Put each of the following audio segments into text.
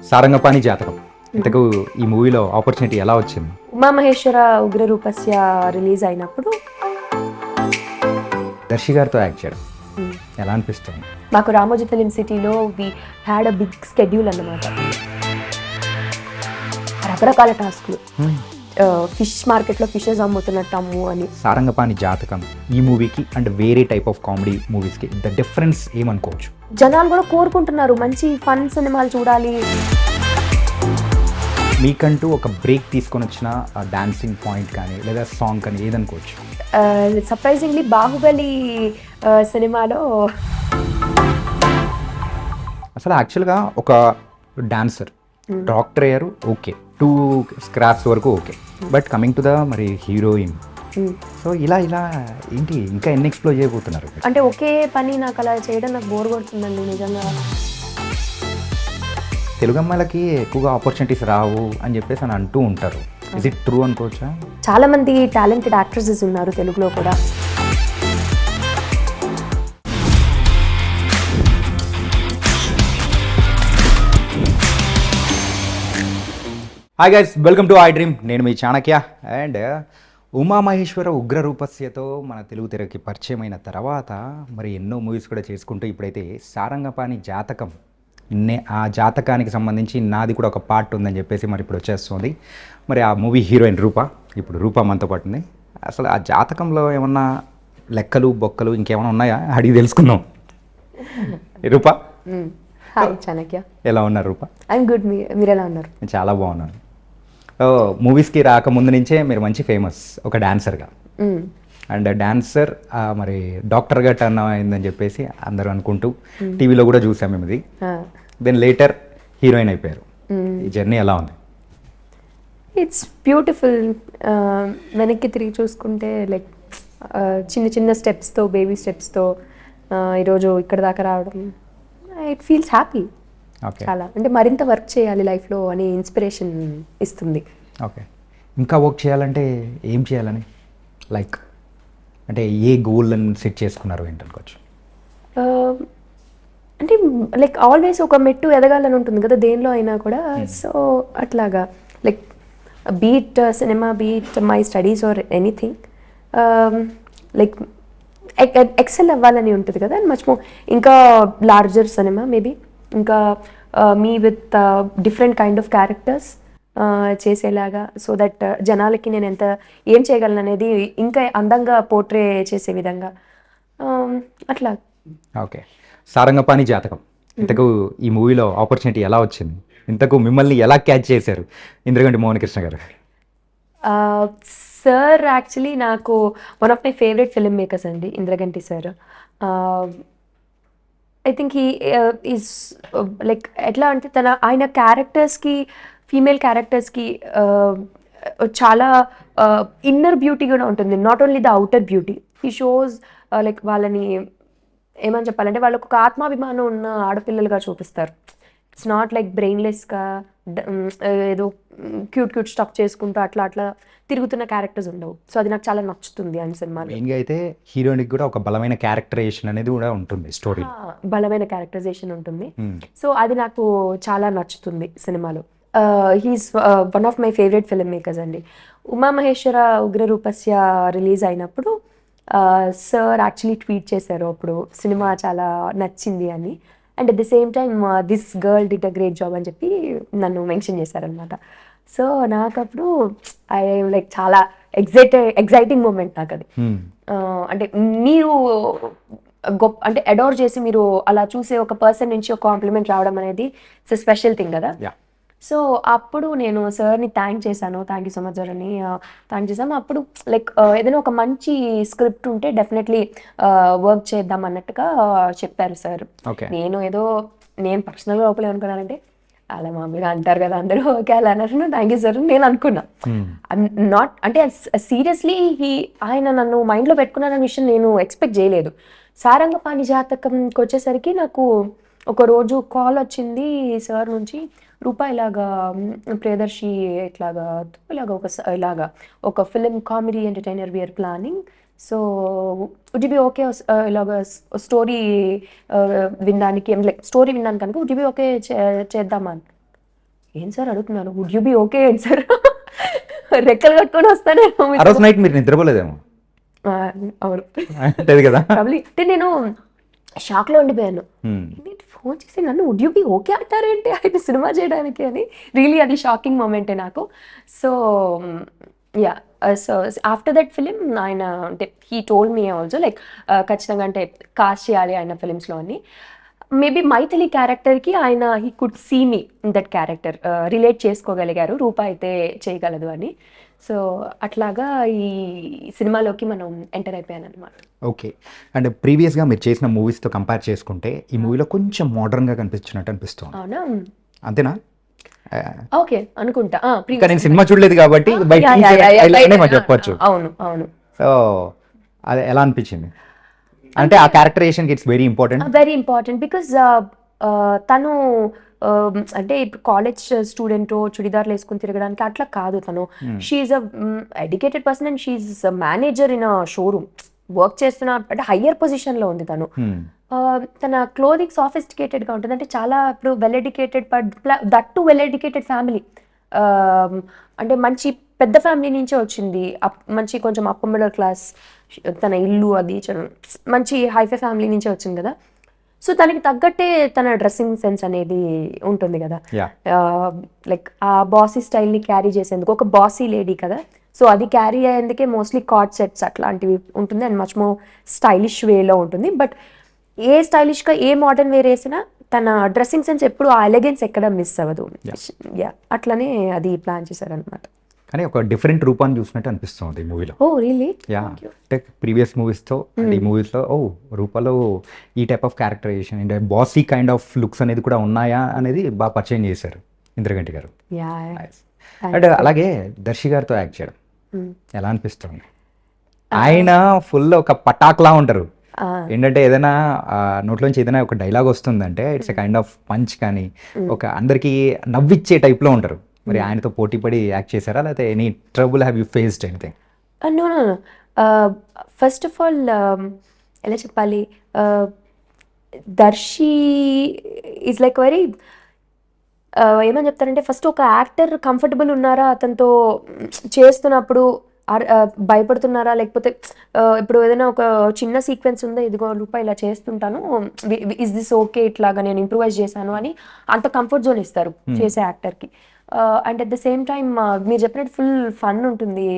సారంగపాణి జాతకం ఇంతకు ఈ మూవీలో ఆపర్చునిటీ ఎలా వచ్చింది? ఉమామహేశ్వర ఉగ్రరూపస్య రిలీజ్ అయినప్పుడు దర్శి గారితో యాక్ట్ చేయడం ఎలా అనిపిస్తుంది? మాకు రామోజీ ఫిలిం సిటీలో we had a big schedule అన్నమాట. రకరకాల టాస్క్లు, ఫిష్ మార్కెట్లో ఫిషెస్ అమ్ముతున్నట్టు అని. సారంగపాణి జాతకం ఈ మూవీకి అండ్ వేరే టైప్ ఆఫ్ కామెడీ మూవీస్కి ద డిఫరెన్స్ ఏమనుకోవచ్చు? జనాలు కూడా కోరుకుంటున్నారు మంచి ఫన్ సినిమాలు చూడాలి. మీకంటూ ఒక బ్రేక్ తీసుకొని వచ్చిన డాన్సింగ్ పాయింట్ కానీ లేదా సాంగ్ కానీ ఏదనుకోవచ్చు? సర్ప్రైజింగ్లీ బాహుబలి సినిమాలో అసలు యాక్చువల్గా ఒక డాన్సర్ డాక్టర్ అయ్యారు, ఓకే, 2 స్క్రాప్స్ వరకు okay, but coming to the మరి హీరోయిన్, సో ఇలా ఏంటి ఇంకా ఎన్ని ఎక్స్ప్లోర్ చేయబోతున్నారు? అంటే ఒకే పని నాకు అలా చేయడం నాకు బోర్ కొడుతుందండి నిజంగా. తెలుగు అమ్మాయిలకి ఎక్కువగా ఆపర్చునిటీస్ రావు అని చెప్పేసి అని అంటూ ఉంటారు. ఇస్ ఇట్ ట్రూ అనుకోవచ్చా? చాలా మంది టాలెంటెడ్ యాక్ట్రెసెస్ ఉన్నారు తెలుగులో కూడా. Hi guys, welcome to I dream. నేను మీ చాణక్య. అండ్ ఉమామహేశ్వర ఉగ్రరూపస్యతో మన తెలుగు తెరకి పరిచయమైన తర్వాత మరి ఎన్నో మూవీస్ కూడా చేసుకుంటూ ఇప్పుడైతే సారంగపాణి జాతకం, ఆ జాతకానికి సంబంధించి నాది కూడా ఒక పార్ట్ ఉందని చెప్పేసి మరి ఇప్పుడు వచ్చేస్తుంది. మరి ఆ మూవీ హీరోయిన్ రూప, ఇప్పుడు రూప మనతో పాటు ఉంది. అసలు ఆ జాతకంలో ఏమన్నా లెక్కలు బొక్కలు ఇంకేమైనా ఉన్నాయా అడిగి తెలుసుకుందాం. రూప, హాయ్ చాణక్య. ఎలా ఉన్నారు రూప? I'm good. మీరు ఎలా ఉన్నారు? చాలా బాగున్నాను. మూవీస్కి రాకముందు నుంచే మీరు మంచి ఫేమస్ ఒక డాన్సర్గా, అండ్ డాన్సర్ మరి డాక్టర్గా టర్న్ అయిందని చెప్పేసి అందరూ అనుకుంటూ టీవీలో కూడా చూసాం మేము ఇది. దెన్ లేటర్ హీరోయిన్ అయిపోయారు. ఈ జర్నీ ఎలా ఉంది? It's beautiful. వెనక్కి తిరిగి చూసుకుంటే లైక్ చిన్న చిన్న స్టెప్స్తో, బేబీ స్టెప్స్తో ఈరోజు ఇక్కడ దాకా రావడం, ఇట్ ఫీల్స్ హ్యాపీ. చాలా అంటే మరింత వర్క్ చేయాలి లైఫ్లో అని ఇన్స్పిరేషన్ ఇస్తుంది. ఓకే, ఇంకా వర్క్ చేయాలంటే ఏం చేయాలని, లైక్ అంటే ఏ గోల్ని సెట్ చేసుకున్నారు ఏంటనుకోవచ్చు? అంటే లైక్ ఆల్వేస్ ఒక మెట్టు ఎదగాలని ఉంటుంది కదా దేనిలో అయినా కూడా. సో అట్లాగా like beat cinema, beat my studies or anything, like excel అవ్వాలని ఉంటుంది కదా. అండ్ మచ్ మోర్ ఇంకా లార్జర్ సినిమా మేబీ, ఇంకా me with different kind of characters చేసేలాగా, సో దట్ జనాలకి నేను ఏం చేయగలను అనేది ఇంకా అందంగా పోర్ట్రే చేసే విధంగా అట్లా. ఓకే, సారంగపాణి జాతకం ఇంతకు ఈ మూవీలో ఆపర్చునిటీ ఎలా వచ్చింది? ఇంతకు మిమ్మల్ని ఎలా క్యాచ్ చేశారు ఇంద్రగంటి మోహన్ కృష్ణ గారు? సార్ యాక్చువల్లీ నాకు one of my favourite film makers అండి Indraganti sir. I think he is like ఎట్లా అంటే ఆయన క్యారెక్టర్స్కి, ఫీమేల్ క్యారెక్టర్స్కి చాలా ఇన్నర్ బ్యూటీ కూడా ఉంటుంది, not only the outer beauty. He shows like వాళ్ళని ఏమని చెప్పాలంటే వాళ్ళకు ఒక ఆత్మాభిమానం ఉన్న ఆడపిల్లలుగా చూపిస్తారు. ఇట్స్ నాట్ లైక్ బ్రెయిన్లెస్గా ఏదో క్యూట్ స్టఫ్ చేసుకుంటూ అట్లా తిరుగుతున్న క్యారెక్టర్స్ ఉండవు. సో అది నాకు చాలా నచ్చుతుంది ఆయన సినిమాలో. మెయిన్గా అయితే హీరోయిన్కి కూడా ఒక బలమైన క్యారెక్టరైజేషన్ అనేది కూడా ఉంటుంది, స్టోరీ బలమైన క్యారెక్టరైజేషన్ ఉంటుంది. సో అది నాకు చాలా నచ్చుతుంది సినిమాలో. He's one of my favourite film makers అండి. ఉమామహేశ్వర ఉగ్రరూపస్య రిలీజ్ అయినప్పుడు సార్ యాక్చువల్లీ ట్వీట్ చేశారు అప్పుడు సినిమా చాలా నచ్చింది అని. And at the same time this girl did a great job అని చెప్పి నన్ను మెన్షన్ చేశారనమాట. సో నాకు అప్పుడు ఐ లైక్ చాలా ఎగ్జైటింగ్ మూమెంట్ నాకు అది. అంటే మీరు గొప్ప అంటే అడోర్ చేసి మీరు అలా చూసే ఒక పర్సన్ నుంచి ఒక కాంప్లిమెంట్ రావడం అనేది ఇట్స్ స్పెషల్ థింగ్ కదా. సో అప్పుడు నేను సార్ని థ్యాంక్ చేశాను, thank you so much sir అని థ్యాంక్ చేశాను. అప్పుడు లైక్ ఏదైనా ఒక మంచి స్క్రిప్ట్ ఉంటే డెఫినెట్లీ వర్క్ చేద్దాం అన్నట్టుగా చెప్పారు సార్. నేను పర్సనల్గా లోపల ఏమనుకున్నానంటే అలా మామూలుగా అంటారు కదా అందరూ, ఓకే అలా అన్నారు, థ్యాంక్ యూ సార్ నేను అనుకున్నా. నాట్ అంటే సీరియస్లీ ఆయన నన్ను మైండ్లో పెట్టుకున్నారన్న విషయం నేను ఎక్స్పెక్ట్ చేయలేదు. సారంగపాణి జాతకంకి వచ్చేసరికి నాకు ఒక రోజు కాల్ వచ్చింది సార్ నుంచి, రూపా ఇలాగా ప్రియదర్శి ఇలాగా ఒక film comedy entertainer we are planning, so would you be okay ఇలాగ స్టోరీ వినడానికి లైక్ స్టోరీ వినడానికి కనుక వుడ్ యు బి ఓకే చేద్దామా అని. ఏం సార్ అడుగుతున్నాను, వుడ్ యు బి ఓకే ఏంటి సార్ రెక్కలు కట్టుకొని వస్తానే ఆ రోజు నైట్ మీరు నిద్రపోలేదేమో. అవును లేదు కదా. ప్రాబ్లీ అంటే నేను షాక్లో ఉండిపోయాను. ఫోన్ చేసి నన్ను వుడ్ యూ బి ఓకే అంటారేంటి ఆయన సినిమా చేయడానికి అని. రియలీ అది షాకింగ్ మూమెంటే నాకు. So yeah, so after that film ఆయన అంటే he told me also like ఖచ్చితంగా అంటే కాస్ట్ చేయాలి ఆయన ఫిలిమ్స్లో అని. మేబీ మైథిలి క్యారెక్టర్కి ఆయన he could see me in that character, relate చేసుకోగలిగారు రూప అయితే చేయగలదు అని. సో అట్లాగా ఈ సినిమాలోకి మనం ఎంటర్ అయిపోయాను అనమాట. ఓకే. అండ్ ప్రీవియస్గా మీరు చేసిన మూవీస్తో కంపేర్ చేసుకుంటే ఈ మూవీలో కొంచెం మోడర్న్గా కనిపించినట్టు అనిపిస్తుంది, అవునా? అంతేనా? ఓకే అనుకుంటా. ఇంకా నేను సినిమా చూడలేదు కాబట్టి బయట చెప్పొచ్చు. అవును అవును. సో అది ఎలా అనిపించింది? అంటే ఆ characterization it's very important. Very important because తను అంటే ఇప్పుడు కాలేజ్ స్టూడెంట్ చుడిదార్లు వేసుకుని తిరగడానికి అట్లా కాదు. తను she's a educated person and she's manager in a showroom work చేస్తున్న, అంటే హయ్యర్ పొజిషన్లో ఉంది తను. తన క్లోదింగ్ సాఫిస్టికేటెడ్గా ఉంటుంది, అంటే చాలా ఇప్పుడు well educated that to well educated family, అంటే మంచి పెద్ద ఫ్యామిలీ నుంచే వచ్చింది, మంచి కొంచెం అప్పర్ మిడిల్ క్లాస్, తన ఇల్లు అది మంచి హైఫై ఫ్యామిలీ నుంచే వచ్చింది కదా. సో తనకి తగ్గట్టే తన డ్రెస్సింగ్ సెన్స్ అనేది ఉంటుంది కదా, లైక్ ఆ బాసీ స్టైల్ని క్యారీ చేసేందుకు ఒక బాసీ లేడీ కదా. సో అది క్యారీ అయ్యేందుకే మోస్ట్లీ కార్డ్ సెట్స్ అట్లాంటివి ఉంటుంది అండ్ మచ్ మోర్ స్టైలిష్ వేలో ఉంటుంది. బట్ ఏ స్టైలిష్గా ఏ మోడర్న్ వేర్ వేసినా తన డ్రెస్సింగ్ సెన్స్ ఎప్పుడు ఆ ఎలిగెన్స్ ఎక్కడ మిస్ అవ్వదు. యా, అట్లనే అది ప్లాన్ చేశారనమాట. కానీ ఒక డిఫరెంట్ రూపాన్ని చూసినట్టు అనిపిస్తుంది ఈ మూవీలో. Oh really? యా, అంటే ప్రీవియస్ మూవీస్తో ఈ మూవీస్లో రూపాలో ఈ టైప్ ఆఫ్ క్యారెక్టరైజేషన్ అంటే బాసీ కైండ్ ఆఫ్ లుక్స్ అనేది కూడా ఉన్నాయా అనేది బాగా పరిచయం చేశారు ఇంద్రగంటి గారు. అంటే అలాగే దర్శి గారితో యాక్ట్ చేయడం ఎలా అనిపిస్తుంది? ఆయన ఫుల్ ఒక పటాక్లా ఉంటారు. ఏంటంటే ఏదైనా నోట్లోంచి ఏదైనా ఒక డైలాగ్ వస్తుందంటే it's a kind of punch, కానీ ఒక అందరికీ నవ్విచ్చే టైప్లో ఉంటారు. మరి ఆయనతో పోటీ పడి యాక్ట్ చేశారా, లేకపోతే any trouble have you faced anything? No no no. First of all ఎలా చెప్పాలి, దర్శి ఈజ్ లైక్ వెరీ ఏమని చెప్తారంటే, ఫస్ట్ ఒక యాక్టర్ కంఫర్టబుల్ ఉన్నారా అతనితో చేస్తున్నప్పుడు, భయపడుతున్నారా, లేకపోతే ఇప్పుడు ఏదైనా ఒక చిన్న సీక్వెన్స్ ఉందా, ఇదిగో రూపాయి ఇలా చేస్తుంటాను, ఇస్ దిస్ ఓకే, ఇట్లాగా నేను ఇంప్రూవైజ్ చేశాను అని అంత కంఫర్ట్ జోన్ ఇస్తారు చేసే యాక్టర్కి. And at the same time మీరు చెప్పినట్టు ఫుల్ ఫన్ ఉంటుంది,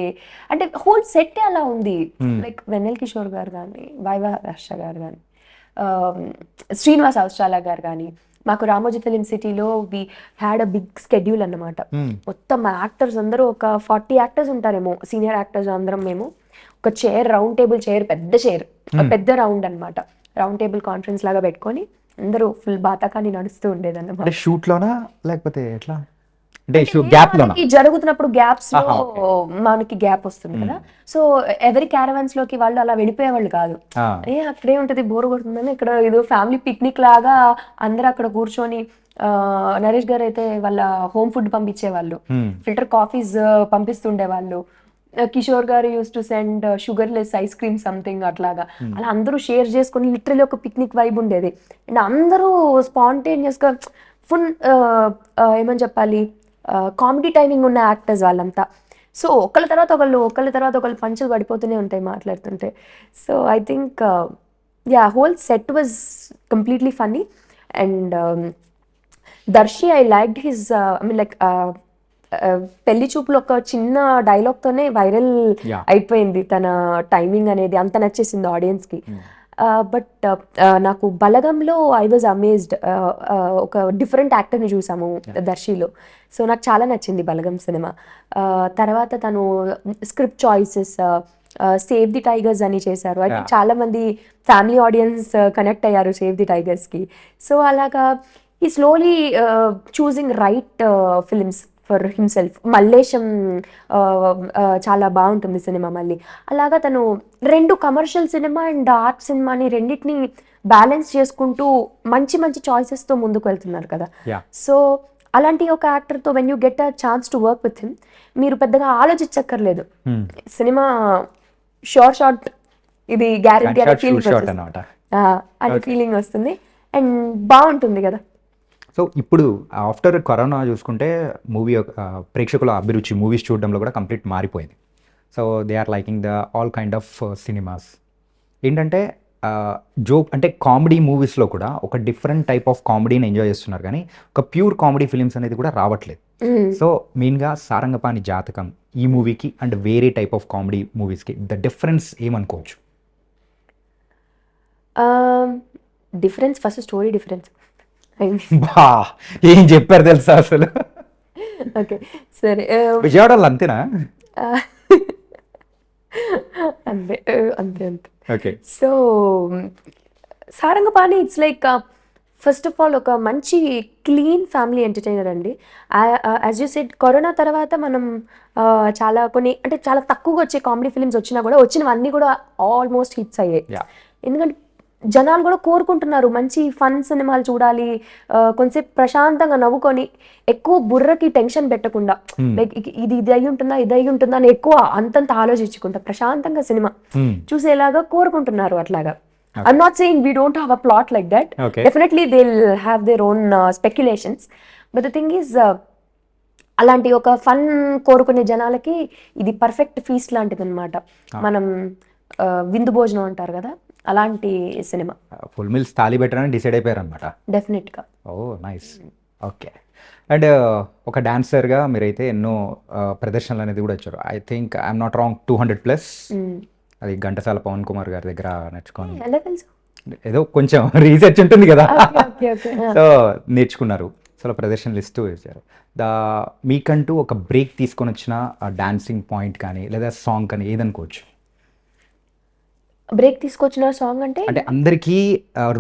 అంటే హోల్ సెట్ అలా ఉంది. లైక్ వెన్నెల్ కిషోర్ గారు కానీ, వైవా హర్ష గారు కానీ, శ్రీనివాస్ అవస్ట్రాల గారు కానీ, మాకు రామోజీ ఫిలిం సిటీలో we had a big schedule అన్నమాట. మొత్తం యాక్టర్స్ అందరూ ఒక 40 యాక్టర్స్ ఉంటారేమో, సీనియర్ యాక్టర్స్ అందరం మేము ఒక చైర్, రౌండ్ టేబుల్ చైర్, పెద్ద చైర్, పెద్ద రౌండ్ అనమాట, రౌండ్ టేబుల్ కాన్ఫరెన్స్ లాగా పెట్టుకొని అందరూ ఫుల్ బాతాకాని నడుస్తూ ఉండేదన్నమాట. షూట్లోనా లేకపోతే ఎట్లా? అంటే గ్యాప్ లోనా జరుగుతున్నప్పుడు గ్యాప్స్ లో మనకి గ్యాప్ వస్తుంది కదా. సో ఎవరి క్యారవాన్స్ లోకి వాళ్ళు అలా వెళ్ళిపోయేవాళ్ళు కాదు. అక్కడే ఉంటది, బోర్ కొడుతుందని ఇక్కడ ఏదో ఫ్యామిలీ పిక్నిక్ లాగా అందరూ అక్కడ కూర్చొని, నరేష్ గారు అయితే వాళ్ళ హోమ్ ఫుడ్ పంపించేవాళ్ళు, ఫిల్టర్ కాఫీస్ పంపిస్తుండేవాళ్ళు. Kishore garu used to send sugar less ice cream something అట్లాగా. అలా అందరూ షేర్ చేసుకొని లిటరలీ ఒక పిక్నిక్ వైబ్ ఉండేది. అండ్ అందరూ స్పాంటేనియస్ గా ఫుల్ ఏమని చెప్పాలి, కామెడీ టైమింగ్ ఉన్న యాక్టర్స్ వాళ్ళంతా. సో ఒకళ్ళ తర్వాత ఒకళ్ళు పంచులు పడిపోతూనే ఉంటాయి మాట్లాడుతుంటే. So I think yeah, whole set was completely funny. And Darshi, I liked his, I mean like Pelli Choopulu ఒక చిన్న డైలాగ్తోనే వైరల్ అయిపోయింది తన టైమింగ్ అనేది, అంత నచ్చేసింది ఆడియన్స్కి. బట్ నాకు బలగంలో ఐ వాజ్ అమేజ్డ్, ఒక డిఫరెంట్ యాక్టర్ని చూసాము దర్శిలో. సో నాకు చాలా నచ్చింది బలగం సినిమా. తర్వాత తను script choices, save the tigers అని చేశారు. అయితే చాలా మంది ఫ్యామిలీ ఆడియన్స్ కనెక్ట్ అయ్యారు సేవ్ ది టైగర్స్కి. సో అలాగా ఈ slowly choosing right films for himself. Mallesham చాలా బాగుంటుంది సినిమా. మళ్ళీ అలాగా తను రెండు కమర్షియల్ సినిమా అండ్ ఆర్ట్ సినిమాని రెండింటిని బ్యాలెన్స్ చేసుకుంటూ మంచి మంచి చాయిసెస్తో ముందుకు వెళ్తున్నారు కదా. సో అలాంటి ఒక యాక్టర్తో when you get a chance to work with him, మీరు పెద్దగా ఆలోచించక్కర్లేదు, సినిమా షార్ట్ ఇది గ్యారంటీ అనే ఫీలింగ్ షాట్ అనమాట. అనే ఫీలింగ్ వస్తుంది అండ్ బాగుంటుంది కదా. సో ఇప్పుడు ఆఫ్టర్ కరోనా చూసుకుంటే మూవీ ప్రేక్షకుల అభిరుచి మూవీస్ చూడడంలో కూడా కంప్లీట్ మారిపోయింది. So they are liking the all kind of cinemas. ఏంటంటే జోక్ అంటే కామెడీ మూవీస్లో కూడా ఒక డిఫరెంట్ టైప్ ఆఫ్ కామెడీని ఎంజాయ్ చేస్తున్నారు, కానీ ఒక ప్యూర్ కామెడీ ఫిలిమ్స్ అనేది కూడా రావట్లేదు. సో మెయిన్గా సారంగపాణి జాతకం ఈ మూవీకి అండ్ వేరే టైప్ ఆఫ్ కామెడీ మూవీస్కి ద డిఫరెన్స్ ఏమనుకోవచ్చు? Difference first story difference. బా ఏం చెప్పారు తెలుసా అసలు. ఓకే సరే, విజయవాడలో అంతేనా? అంతే అంతే అంతే. Okay. So Sarangapani it's like first of all ఒక మంచి క్లీన్ ఫ్యామిలీ ఎంటర్టైనర్ అండి. యాజ్ యూ సెడ్ కరోనా తర్వాత మనం చాలా కొన్ని అంటే చాలా తక్కువగా వచ్చే కామెడీ ఫిల్మ్స్ వచ్చినా కూడా వచ్చినవన్నీ కూడా ఆల్మోస్ట్ హిట్స్ అయ్యాయి. ఎందుకంటే జనాలు కూడా కోరుకుంటున్నారు మంచి ఫన్ సినిమాలు చూడాలి, కొంచెంసేపు ప్రశాంతంగా నవ్వుకొని ఎక్కువ బుర్రకి టెన్షన్ పెట్టకుండా లైక్ ఇది అయి ఉంటుందా ఇది అయి ఉంటుందా అని ఎక్కువ అంతంత ఆలోచించుకుంటా ప్రశాంతంగా సినిమా చూసేలాగా కోరుకుంటున్నారు. అట్లాగా I'm not saying we don't have a plot like that. Okay. Definitely they'll have their own speculations. But the thing is, అలాంటి ఒక ఫన్ కోరుకునే జనాలకి ఇది పర్ఫెక్ట్ ఫీస్ట్ లాంటిది అనమాట. మనం విందు భోజనం అంటారు కదా, అలాంటి సినిమా. ఫుల్ మీల్స్ తాళి పెట్టారని డిసైడ్ అయిపోయారు అనమాట. డెఫినెట్గా. ఓ నైస్. ఓకే. అండ్ ఒక డాన్సర్గా మీరైతే ఎన్నో ప్రదర్శనలు అనేది కూడా వచ్చారు. I think I'm not wrong 200+. అది ఘంటసాల పవన్ కుమార్ గారి దగ్గర నేర్చుకోండి. ఏదో కొంచెం రీసెర్చ్ ఉంటుంది కదా, సో నేర్చుకున్నారు. సో ప్రదర్శనలు ఇస్తూ వేశారు. మీకంటూ ఒక బ్రేక్ తీసుకొని వచ్చిన డాన్సింగ్ పాయింట్ కానీ లేదా సాంగ్ కానీ ఏదనుకోవచ్చు? బ్రేక్ తీసుకొచ్చిన సాంగ్ అంటే అందరికీ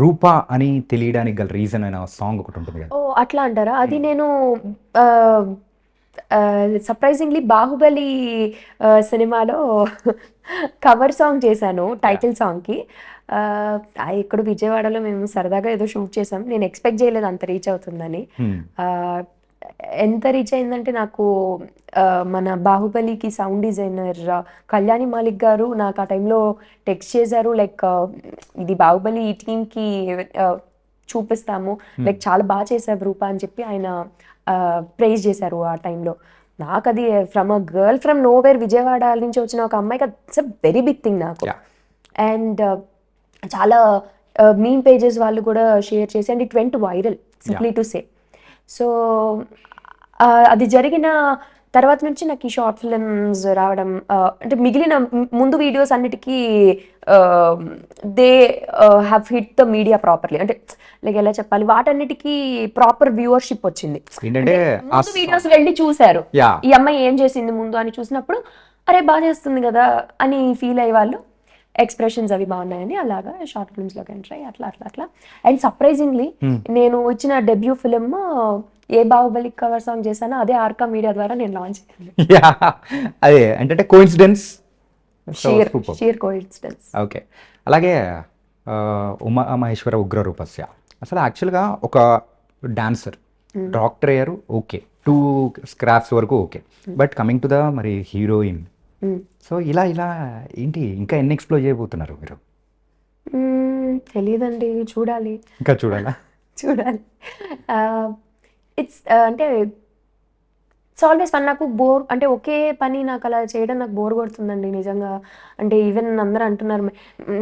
రూప అని తెలియడానికి గల రీజన్ అయిన సాంగ్ ఒకటి ఉంటుంది కదా. ఓ అట్లా అంటారా? అది నేను సర్ప్రైజింగ్లీ బాహుబలి సినిమాలో కవర్ సాంగ్ చేశాను టైటిల్ సాంగ్కి. ఇక్కడ విజయవాడలో మేము సరదాగా ఏదో షూట్ చేసాం. నేను ఎక్స్పెక్ట్ చేయలేదు అంత రీచ్ అవుతుందని. ఎంత రీచ్ అయిందంటే నాకు మన బాహుబలికి సౌండ్ డిజైనర్ కళ్యాణి మాలిక్ గారు నాకు ఆ టైంలో టెక్స్ట్ చేశారు, లైక్ ఇది బాహుబలి ఈ టీంకి చూపిస్తాము, లైక్ చాలా బాగా చేశారు రూప అని చెప్పి ఆయన ప్రైజ్ చేశారు ఆ టైంలో. నాకు అది from a girl from nowhere Vijayawada నుంచి వచ్చిన ఒక అమ్మాయికి it's a very big thing నాకు. అండ్ చాలా మీమ్ పేజెస్ వాళ్ళు కూడా షేర్ చేసి and it went viral simply to say. So అది జరిగిన తర్వాత నుంచి నాకు ఈ షార్ట్ ఫిల్మ్స్ రావడం, అంటే మిగిలిన ముందు వీడియోస్ అన్నిటికీ they have hit the media properly. అంటే లైక్ ఎలా చెప్పాలి, వాటన్నిటికీ ప్రాపర్ వ్యూవర్షిప్ వచ్చింది. ముందు వీడియోస్ వెళ్ళి చూశారు ఈ అమ్మాయి ఏం చేసింది ముందు అని చూసినప్పుడు అరే బాగా చేస్తుంది కదా అని ఫీల్ అయ్యే వాళ్ళు, ఎక్స్ప్రెషన్స్ అవి బాగున్నాయని అలాగా షార్ట్ ఫిల్మ్స్లోకి ఎంటర్ అయ్యి అట్లా అట్లా అట్లా. అండ్ సర్ప్రైజింగ్లీ నేను ఇచ్చిన డెబ్యూ ఫిలిం ఏ బాహుబలి కవర్ సాంగ్ చేశానో అదే ఆర్కా మీడియా ద్వారా నేను లాంచ్ చేశాను. అదే అంటే కోఇన్సిడెన్స్, షీర్ కోఇన్సిడెన్స్. ఓకే. అలాగే ఉమా మహేశ్వర ఉగ్ర రూపస్య అసలు యాక్చువల్గా ఒక డాన్సర్ డాక్టర్ అయ్యారు, ఓకే, 2 స్క్రాప్స్ వరకు okay. But coming to the మరి హీరోయిన్, సో ఇలా ఇలా ఏంటి ఇంకా ఎన్ని ఎక్స్ప్లోర్ చేయబోతున్నారు మీరు? తెలియదండి, చూడాలి, ఇంకా చూడాలా? చూడాలి. ఇట్స్ అంటే ఇట్స్ ఆల్వేస్ ఫన్. నాకు బోర్ అంటే ఒకే పని నాకు అలా చేయడం నాకు బోర్ కొడుతుందండి నిజంగా. అంటే ఈవెన్ అందరూ అంటున్నారు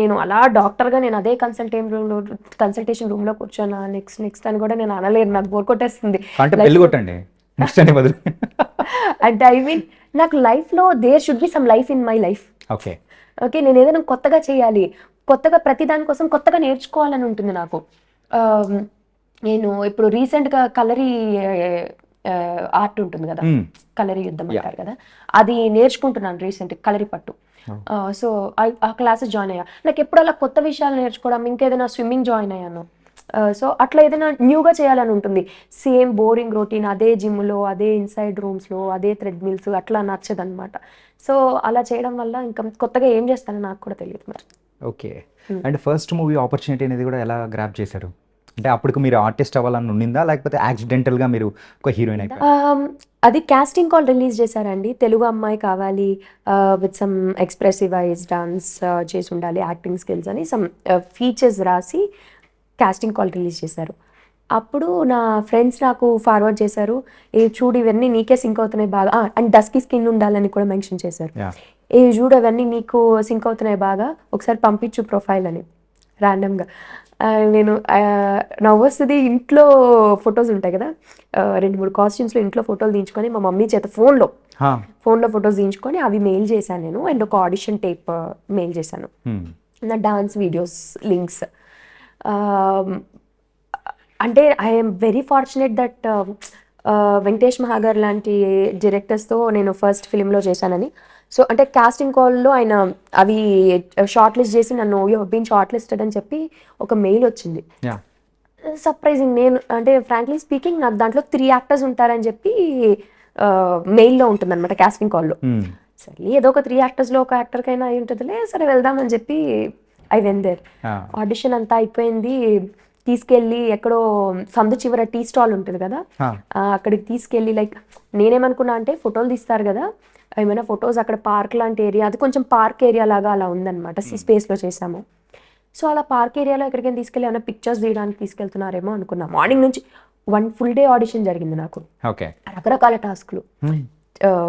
నేను అలా డాక్టర్గా నేను అదే కన్సల్టేషన్ రూమ్లో కూర్చోనా నెక్స్ట్ అని కూడా నేను అనలేను, నాకు బోర్ కొట్టేస్తుంది. అంటే ఐ మీన్ నాకు లైఫ్లో there should be some life in my life. Okay okay, నేను ఏదైనా కొత్తగా చేయాలి, కొత్తగా ప్రతి దానికోసం కొత్తగా నేర్చుకోవాలని ఉంటుంది నాకు. నేను ఇప్పుడు రీసెంట్గా కలరీ ఆర్ట్ ఉంటుంది కదా, కలరీ యుద్ధం అంటారు కదా, అది నేర్చుకుంటున్నాను రీసెంట్, కలరీ పట్టు. సో ఆ క్లాసెస్ జాయిన్ అయ్యా. నాకు ఎప్పుడు అలా కొత్త విషయాలు నేర్చుకోవడం, ఇంకేదైనా స్విమ్మింగ్ జాయిన్ అయ్యాను. సో అట్లా ఏదైనా న్యూగా చేయాలని ఉంటుంది. సేమ్ బోరింగ్ రొటీన్ అదే జిమ్లో అదే ఇన్సైడ్ రూమ్స్లో అదే థ్రెడ్మిల్స్ అట్లా నచ్చదనమాట. సో అలా చేయడం వల్ల ఇంకా కొత్తగా ఏం చేస్తానో నాకు కూడా తెలియదు మరి. Okay. And first movie opportunity అనేది కూడా ఎలా గ్రాప్ చేశారు? అంటే అప్పటికి మీరు ఆర్టిస్ట్ అవ్వాలని ఉండిందా, లేకపోతే యాక్సిడెంటల్గా మీరు ఒక హీరోయిన్ అయిపోయారు? అది కాస్టింగ్ కాల్ రిలీజ్ చేశారండి. తెలుగు అమ్మాయి కావాలి with some expressive eyes, dance చేసి ఉండాలి, యాక్టింగ్ స్కిల్స్ అని సమ్ ఫీచర్స్ రాసి కాస్టింగ్ కాల్ రిలీజ్ చేశారు. అప్పుడు నా ఫ్రెండ్స్ నాకు ఫార్వర్డ్ చేశారు, ఏ చూడు ఇవన్నీ నీకే సింక్ అవుతున్నాయి బాగా, అండ్ డస్కీ స్కిన్ ఉండాలని కూడా మెన్షన్ చేశారు. ఏ చూడు అవన్నీ నీకు సింక్ అవుతున్నాయి బాగా, ఒకసారి పంపించు ప్రొఫైల్ అని ర్యాండమ్గా. నేను నవ్వొస్తుంది. ఇంట్లో ఫొటోస్ ఉంటాయి కదా, 2-3 కాస్ట్యూమ్స్లో ఇంట్లో ఫోటోలు తీయించుకొని మా మమ్మీ చేత ఫోన్లో ఫొటోస్ తీయించుకొని అవి మెయిల్ చేశాను నేను. అండ్ ఒక ఆడిషన్ టేప్ మెయిల్ చేశాను, నా డాన్స్ వీడియోస్ లింక్స్. అంటే I'm very fortunate that Venkatesh మహాగారు లాంటి డైరెక్టర్స్తో నేను ఫస్ట్ ఫిలింలో చేశానని. సో అంటే కాస్టింగ్ కాల్లో ఆయన అవి షార్ట్ లిస్ట్ చేసి నన్ను యూ బీన్ షార్ట్ లిస్టెడ్ అని చెప్పి ఒక మెయిల్ వచ్చింది. సర్ప్రైజింగ్. నేను అంటే ఫ్రాంక్లీ స్పీకింగ్ నాకు దాంట్లో 3 యాక్టర్స్ ఉంటారని చెప్పి మెయిల్లో ఉంటుంది అనమాట కాస్టింగ్ కాల్లో. సరే ఏదో ఒక 3 యాక్టర్స్లో ఒక యాక్టర్కైనా అయి ఉంటుందిలే, సరే వెళ్దామని చెప్పి ఐ వెంట్ దేర్. ఆడిషన్ అంతా అయిపోయింది. తీసుకెళ్ళి ఎక్కడో సందు చివర టీ స్టాల్ ఉంటుంది కదా, అక్కడికి తీసుకెళ్ళి లైక్ నేనేమనుకున్నా అంటే ఫోటోలు తీస్తారు కదా, ఏమైనా ఫొటోస్ అక్కడ పార్క్ లాంటి ఏరియా, అది కొంచెం పార్క్ ఏరియా లాగా అలా ఉందన్నమాట, స్పేస్లో చేసాము. సో అలా పార్క్ ఏరియాలో ఎక్కడికైనా తీసుకెళ్ళి ఏమైనా పిక్చర్స్ తీయడానికి తీసుకెళ్తున్నారేమో అనుకున్నా. మార్నింగ్ నుంచి 1 full day ఆడిషన్ జరిగింది నాకు. రకరకాల టాస్క్లు,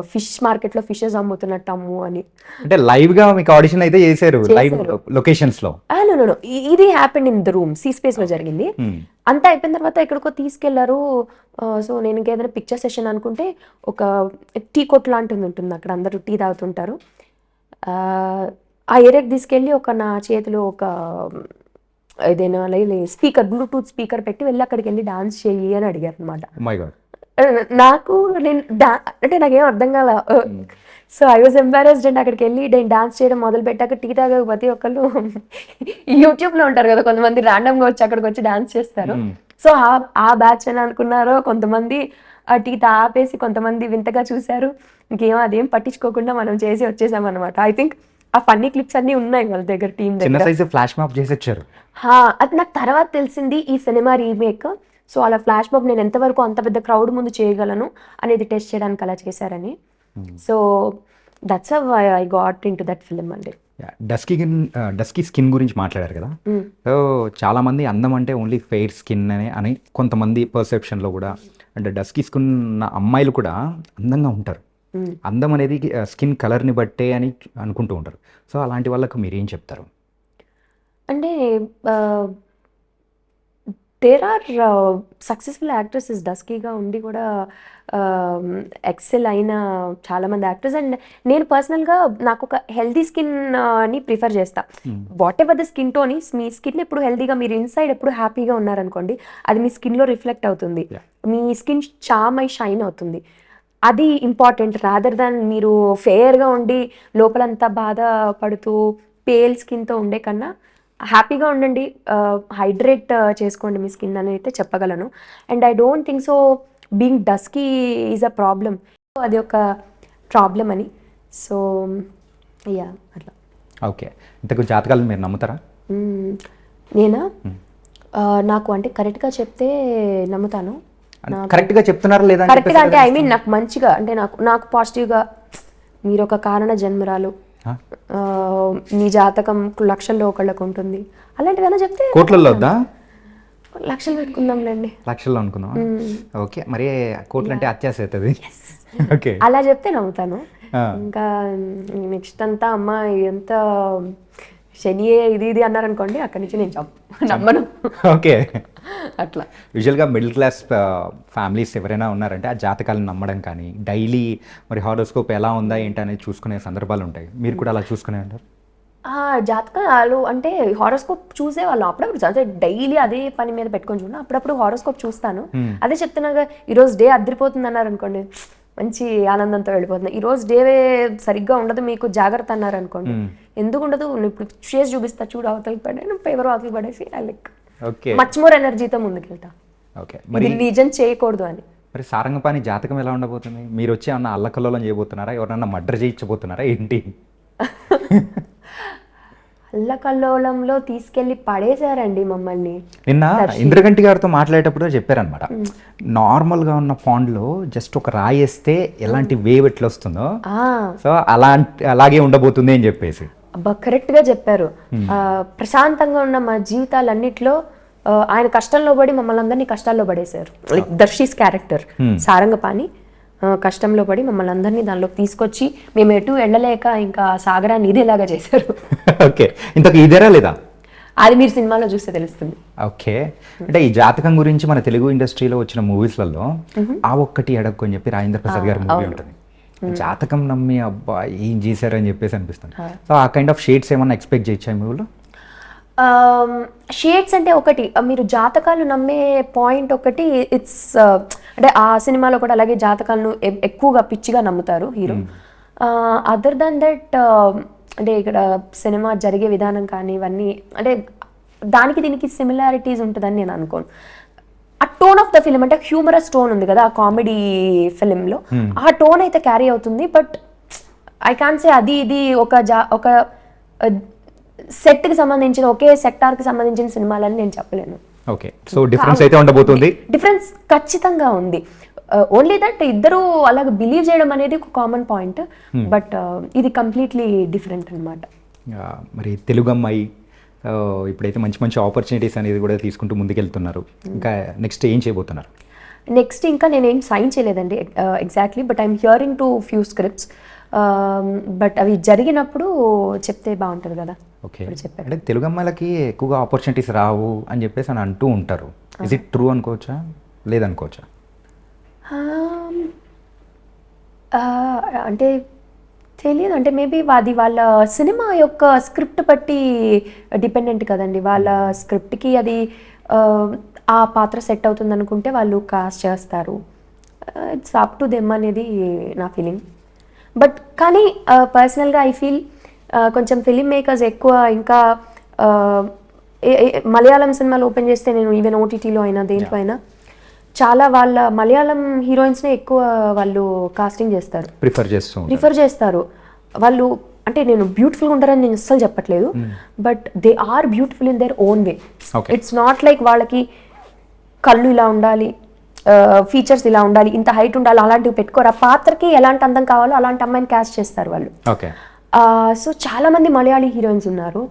ఫిష్ మార్కెట్లో ఫిషెస్ అమ్ముతున్నట్టు అమ్ము అని. అంటే లైవ్ గా మీకు ఆడిషన్ అయితే చేశారు లైవ్ లొకేషన్స్ లో? నో, ఇది happened in the room, C space లో జరిగింది. అంతా అయిపోయిన తర్వాత ఎక్కడికో తీసుకెళ్లారు. సో నేను ఇంకేదైనా పిక్చర్ సెషన్ అనుకుంటే ఒక టీ కొట్ లాంటిది ఉంటుంది అక్కడ, అందరూ టీ తాగుతుంటారు. ఆ ఏరియాకి తీసుకెళ్ళి నా చేతిలో ఒక ఏదైనా స్పీకర్, బ్లూటూత్ స్పీకర్ పెట్టి వెళ్ళి అక్కడికి వెళ్ళి డాన్స్ చెయ్యి అని అడిగారు అనమాట. నాకు అంటే నాకేం అర్థం కాల. So I was embarrassed. And అక్కడికి వెళ్ళి నేను డాన్స్ చేయడం మొదలు పెట్టాక టీ తాగే ప్రతి ఒక్కళ్ళు యూట్యూబ్లో ఉంటారు కదా కొంతమంది, ర్యాండమ్గా వచ్చి అక్కడికి వచ్చి డాన్స్ చేస్తారు. సో ఆ బ్యాచ్ అని అనుకున్నారో, కొంతమంది ఆ టీ తాపేసి కొంతమంది వింతగా చూశారు. ఇంకేమో అదేం పట్టించుకోకుండా మనం చేసి వచ్చేసాం అనమాట. ఐ థింక్ ఆ ఫన్నీ క్లిప్స్ అన్ని ఉన్నాయి వాళ్ళ దగ్గర, టీమ్ దగ్గర. ఫ్లాష్ మాప్ చేసి వచ్చారు. అది నాకు తర్వాత తెలిసింది ఈ సినిమా రీమేక్. సో అలా ఫ్లాష్ మాప్ నేను ఎంతవరకు అంత పెద్ద క్రౌడ్ ముందు చేయగలను అనేది టెస్ట్ చేయడానికి అలా చేశారని. So that's how I got in to that film అండి. డస్కీ స్కిన్ గురించి మాట్లాడారు కదా, సో చాలా మంది అందం అంటే ఓన్లీ ఫెయిర్ స్కిన్ అని కొంతమంది పర్సెప్షన్లో కూడా, అంటే డస్కీ స్కిన్ ఉన్న అమ్మాయిలు కూడా అందంగా ఉంటారు. అందం అనేది స్కిన్ కలర్ని బట్టే అని అనుకుంటూ ఉంటారు. సో అలాంటి వాళ్ళకు మీరేం చెప్తారు? అంటే దేర్ ఆర్ సక్సెస్ఫుల్ యాక్ట్రెసెస్ డస్కీగా ఉండి కూడా ఎక్సెల్ అయిన చాలామంది యాక్టర్స్. అండ్ నేను పర్సనల్గా నాకు ఒక హెల్దీ స్కిన్ని ప్రిఫర్ చేస్తా. What ever the skin tone is, me skin ఎప్పుడు హెల్దీగా, మీరు ఇన్సైడ్ ఎప్పుడు హ్యాపీగా ఉన్నారనుకోండి, అది మీ స్కిన్లో రిఫ్లెక్ట్ అవుతుంది. మీ స్కిన్ చామ్ అయి షైన్ అవుతుంది. అది ఇంపార్టెంట్ రాదర్ దాన్ మీరు ఫేర్గా ఉండి లోపలంతా బాధపడుతూ పేల్ స్కిన్తో ఉండే కన్నా హ్యాపీగా ఉండండి, హైడ్రేట్ చేసుకోండి మీ స్కిన్ అని అయితే చెప్పగలను. And I don't think so being dusky is a problem, అది ఒక ప్రాబ్లం అని. సో యా అట్లా. ఓకే, ఇంతకు జాతకాలు మీరు నమ్ముతారా? నేనా? నాకు అంటే కరెక్ట్గా చెప్తే నమ్ముతాను. కరెక్ట్గా చెప్తున్నారా లేదా? కరెక్ట్గా అంటే ఐ మీన్ నాకు మంచిగా, అంటే నాకు పాజిటివ్గా, మీరు ఒక కారణ జన్మరాలు, నీ జాతకం లక్షల్లో ఒకళ్ళకు ఉంటుంది, అలాంటివైనా చెప్తే. కోట్లలో వద్దా? లక్షలు పెట్టుకుందాంలేండి. లక్షల్లో అనుకుందాం. ఓకే, మరి కోట్లు అంటే అత్యాశ అవుతుంది. ఓకే, అలా చెప్తే నమ్ముతాను. ఇంకా నెక్స్ట్ అంతా అమ్మ ఎంత శనియే ఇది అన్నారనుకోండి, అక్కడి నుంచి నేను నమ్మను. ఓకే, అట్లా. యూజువల్గా మిడిల్ క్లాస్ ఫ్యామిలీస్ ఎవరైనా ఉన్నారంటే ఆ జాతకాలను నమ్మడం కానీ, డైలీ మరి హారోస్కోప్ ఎలా ఉందా ఏంటి అనేది చూసుకునే సందర్భాలు ఉంటాయి. మీరు కూడా అలా చూసుకునే ఉంటారు? జాతకాలు అంటే హారోస్కోప్ చూసేవాళ్ళం అప్పుడప్పుడు, అదే డైలీ అదే పని మీద పెట్టుకొని చూడ, అప్పుడప్పుడు హారోస్కోప్ చూస్తాను. అదే చెప్తున్నాగా, ఈరోజు డే అద్దరిపోతుంది అన్నారు అనుకోండి, మంచి ఆనందంతో వెళ్ళిపోతుంది. ఈరోజు డే సరిగ్గా ఉండదు మీకు, జాగ్రత్త అన్నారు అనుకోండి, ఎందుకు ఉండదు, ఇప్పుడు షేస్ చూపిస్తా చూడు, అవతలకి పడే పేపర్ అవతలకి పడేసి ఐ లైక్ మచ్ మోర్ ఎనర్జీతో ముందుకెళ్తా. ఓకే, మరి నిజం చేయకూడదు అని. మరి సారంగపాణి జాతకం ఎలా ఉండబోతుంది? మీరు వచ్చి ఏమన్నా అల్లకల్లోలం చేయబోతున్నారా? ఎవరన్నా మర్డర్ చేయించబోతున్నారా ఏంటి? అల్లకల్లోలంలో తీసుకెళ్లి పడేశారండి మమ్మల్ని. నిన్న ఇంద్రగంటి గారితో మాట్లాడేటప్పుడు చెప్పారనమాట, నార్మల్గా ఉన్న పాండ్లో జస్ట్ ఒక రాయి వేస్తే ఎలాంటి వేవ్ ఎట్లా వస్తుందో సో అలాగే ఉండబోతుంది అని చెప్పేసి. అబ్బా కరెక్ట్ గా చెప్పారు. ప్రశాంతంగా ఉన్న మా జీవితాలన్నిట్లో ఆయన కష్టంలో పడి మమ్మల్ని అందరినీ కష్టాల్లో పడేశారు. లైక్ దర్శీస్ క్యారెక్టర్ సారంగపాణి కష్టంలో పడి మమ్మల్ని అందరినీ దానిలోకి తీసుకొచ్చి మేము ఎటు ఎండలేక ఇంకా సాగరాన్ని ఇదేలాగా చేశారు. ఓకే, ఇంతకు ఇదేరా లేదా? అది మీరు సినిమాలో చూస్తే తెలుస్తుంది. ఓకే, అంటే ఈ జాతకం గురించి మన తెలుగు ఇండస్ట్రీలో వచ్చిన మూవీస్లలో ఆ ఒక్కటి అడక్కు అని చెప్పి రాజేంద్ర ప్రసాద్ గారి మూవీ ఉంటుంది. జాతకం నమ్మి అబ్బా ఏం చేశారు అని చెప్పేసి అనిపిస్తుంది. సో ఆ కైండ్ ఆఫ్ షేడ్స్ ఏమన్నా ఎక్స్పెక్ట్ చేయొచ్చా మూవీలో? షేడ్స్ అంటే ఒకటి మీరు జాతకాలు నమ్మే పాయింట్ ఒకటి ఇట్స్ అంటే ఆ సినిమాలో కూడా అలాగే జాతకాలను ఎక్కువగా పిచ్చిగా నమ్ముతారు హీరో. అదర్ దాన్ దట్ అంటే ఇక్కడ సినిమా జరిగే విధానం కానీ ఇవన్నీ అంటే దానికి దీనికి సిమిలారిటీస్ ఉంటుందని నేను అనుకోను. ఆ టోన్ ఆఫ్ ద ఫిలిం అంటే హ్యూమరస్ టోన్ ఉంది కదా ఆ కామెడీ ఫిలింలో, ఆ టోన్ అయితే క్యారీ అవుతుంది. బట్ ఐ కాన్ సే అది ఇది ఒక సెట్కి సంబంధించిన ఒకే సెక్టార్కి సంబంధించిన సినిమాలని నేను చెప్పలేను. ఓకే, సో డిఫరెన్స్ అయితే ఉండబోతుంది. డిఫరెన్స్ ఖచ్చితంగా ఉంది. ఓన్లీ దట్ ఇద్దరు అలాగ బిలీవ్ చేయడం అనేది ఒక కామన్ పాయింట్, బట్ ఇది కంప్లీట్లీ డిఫరెంట్ అనమాట. మరి తెలుగు అమ్మాయి ఇప్పుడైతే మంచి మంచి ఆపర్చునిటీస్ అనేది కూడా తీసుకుంటూ ముందుకెళ్తున్నారు. ఇంకా నెక్స్ట్ ఏం చేయబోతున్నారు? నెక్స్ట్ ఇంకా నేనేం సైన్ చేయలేదండి exactly, but I'm hearing to few scripts. But అవి జరిగినప్పుడు చెప్తే బాగుంటుంది కదా. ఓకే, అంటే తెలుగు అమ్మాయిలకి ఎక్కువగా ఆపర్చునిటీస్ రావు అని చెప్పేసి అని అంటూ ఉంటారు. ఇస్ ఇట్ ట్రూ అనుకోవచ్చా లేదనుకోవచ్చా? అంటే తెలియదు, అంటే మేబీ అది వాళ్ళ సినిమా యొక్క స్క్రిప్ట్ బట్టి డిపెండెంట్ కదండి. వాళ్ళ స్క్రిప్ట్కి అది ఆ పాత్ర సెట్ అవుతుంది అనుకుంటే వాళ్ళు కాస్ట్ చేస్తారు. ఇట్స్ అప్ టు దెమ్ అనేది నా ఫీలింగ్. బట్ కానీ పర్సనల్గా ఐ ఫీల్ కొంచెం ఫిలిం మేకర్స్ ఎక్కువ ఇంకా మలయాళం సినిమాలు ఓపెన్ చేస్తే నేను ఈవెన్ ఓటీటీలో అయినా దేంట్లో అయినా చాలా వాళ్ళ మలయాళం హీరోయిన్స్నే ఎక్కువ వాళ్ళు కాస్టింగ్ చేస్తారు, ప్రిఫర్ చేస్తారు. వాళ్ళు అంటే నేను బ్యూటిఫుల్గా ఉంటారని నేను అస్సలు చెప్పట్లేదు, but they are beautiful in their own way. It's not like వాళ్ళకి కళ్ళు ఇలా ఉండాలి, ఫీచర్స్ ఇలా ఉండాలి, ఇంత హైట్ ఉండాలి అలాంటివి పెట్టుకోరు. ఆ పాత్రకి ఎలాంటి అందం కావాలో అలాంటి అమ్మాయిని క్యాస్ట్ చేస్తారు వాళ్ళు. సో చాలా మంది మలయాళీ హీరోయిన్స్ ఉన్నారు,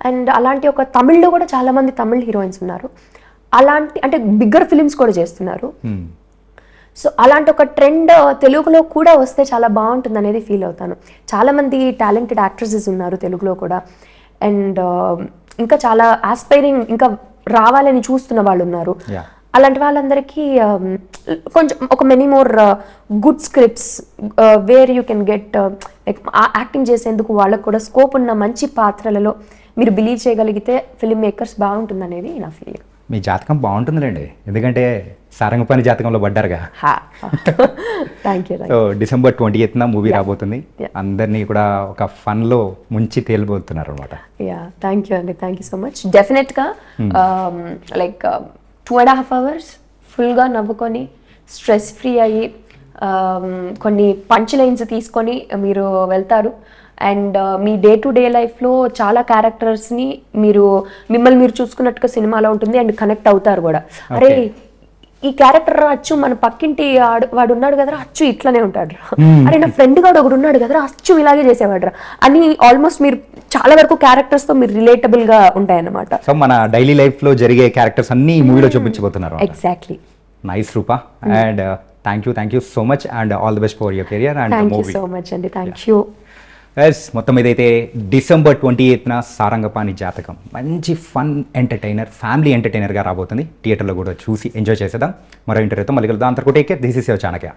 అండ్ అలాంటి ఒక తమిళ్లో కూడా చాలా మంది తమిళ్ హీరోయిన్స్ ఉన్నారు. అలాంటి అంటే బిగ్గర్ ఫిలిమ్స్ కూడా చేస్తున్నారు. సో అలాంటి ఒక ట్రెండ్ తెలుగులో కూడా వస్తే చాలా బాగుంటుంది అనేది ఫీల్ అవుతాను. చాలా మంది టాలెంటెడ్ యాక్ట్రెసెస్ ఉన్నారు తెలుగులో కూడా, అండ్ ఇంకా చాలా ఆస్పైరింగ్ ఇంకా రావాలని చూస్తున్న వాళ్ళు ఉన్నారు. అలాంటి వాళ్ళందరికీ కొంచెం ఒక many more good scripts where you can get acting చేసేందుకు వాళ్ళకు కూడా స్కోప్ ఉన్న మంచి పాత్రలలో మీరు బిలీవ్ చేయగలిగితే ఫిలిం మేకర్స్ బాగుంటుంది అనేది నా ఫీలింగ్. మీ జాతకం బాగుంటుందిలేండి, ఎందుకంటే సారంగపాణి జాతకంలో పడ్డారుగా. Thank you. So December 20th movie రాబోతుంది, అందరినీ కూడా ఒక ఫన్లో ముంచి తేలిపోతున్నారు అనమాట. థ్యాంక్ యూ అండి, థ్యాంక్ యూ సో మచ్. డెఫినెట్గా లైక్ 2.5 hours ఫుల్గా నవ్వుకొని స్ట్రెస్ ఫ్రీ అయ్యి కొన్ని పంచ్ లైన్స్ తీసుకొని మీరు వెళ్తారు. And me day to day లైఫ్లో చాలా క్యారెక్టర్స్ని మిమ్మల్ని మీరు చూసుకున్నట్టుగా సినిమాలో ఉంటుంది, అండ్ కనెక్ట్ అవుతారు కూడా. అరే ఈ క్యారెక్టర్ అచ్చు మన పక్కింటి వాడు ఉన్నాడు కదరా, అచ్చు ఇట్లానే ఉంటాడు. అరే నా ఫ్రెండ్ గాడు ఒకడు ఉన్నాడు కదరా, అచ్చు ఇలాగే చేసేవాడు అని ఆల్మోస్ట్ మీరు చాలా వరకు క్యారెక్టర్స్ తో మీరు రిలేటబుల్ గా ఉంటాయన్నమాట. సో మన డైలీ లైఫ్ లో జరిగే క్యారెక్టర్స్ అన్ని మూవీలో చూపించబోతున్నారు. Exactly. Nice Roopa, and thank you so much and all the best for your career and movie. Thank you so much అండి, థ్యాంక్ యూ. మొత్తం ఇదైతే December 28th సారంగపాణి జాతకం మంచి ఫన్ ఎంటర్టైనర్, ఫ్యామిలీ ఎంటర్టైనర్గా రాబోతుంది. థియేటర్లో కూడా చూసి ఎంజాయ్ చేసేద్దాం. మరో ఇంటర్వ్యూతో మళ్ళీ కలుద్దాం. అంతకు take care. This is your Chanakya.